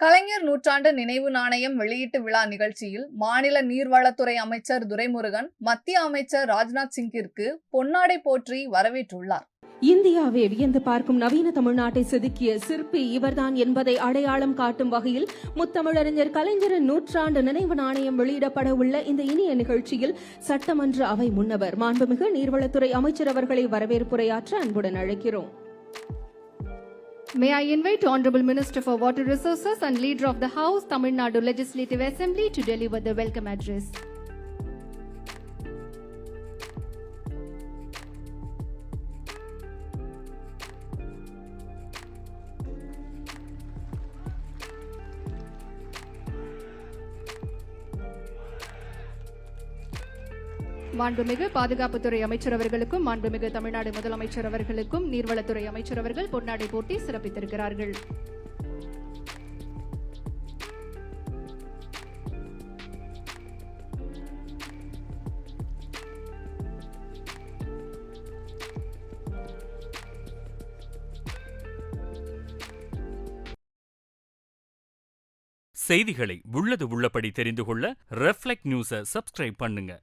கலைஞர் நூற்றாண்டு நினைவு நாணயம் வெளியீட்டு விழா நிகழ்ச்சியில் மாநில நீர்வளத்துறை அமைச்சர் துரைமுருகன் மத்திய அமைச்சர் ராஜ்நாத் சிங்கிற்கு பொன்னாடை போற்றி வரவேற்றுள்ளார். இந்தியாவே வியந்து பார்க்கும் நவீன தமிழ்நாட்டை செதுக்கிய சிற்பி இவர்தான் என்பதை அடையாளம் காட்டும் வகையில் முத்தமிழறிஞர் கலைஞரின் நூற்றாண்டு நினைவு நாணயம் வெளியிடப்பட உள்ள இந்த இனிய நிகழ்ச்சியில் சட்டமன்ற அவை முன்னவர் மாண்புமிகு நீர்வளத்துறை அமைச்சர் அவர்களை வரவேற்புரையாற்ற அன்புடன் அழைக்கிறோம். May I invite Honorable Minister for Water Resources and Leader of the House, Tamil Nadu Legislative Assembly to deliver the welcome address. மாண்புமிகு பாதுகாப்புத்துறை அமைச்சர் அவர்களுக்கும் மாண்புமிகு தமிழ்நாடு முதலமைச்சர் அவர்களுக்கும் நீர்வளத்துறை அமைச்சர் அவர்கள் பொன்னாடை போட்டி சிறப்பித்திருக்கிறார்கள். செய்திகளை உள்ளது உள்ளபடி தெரிந்து கொள்ள ரெஃப்ளெக்ட் நியூஸை சப்ஸ்கிரைப் பண்ணுங்க.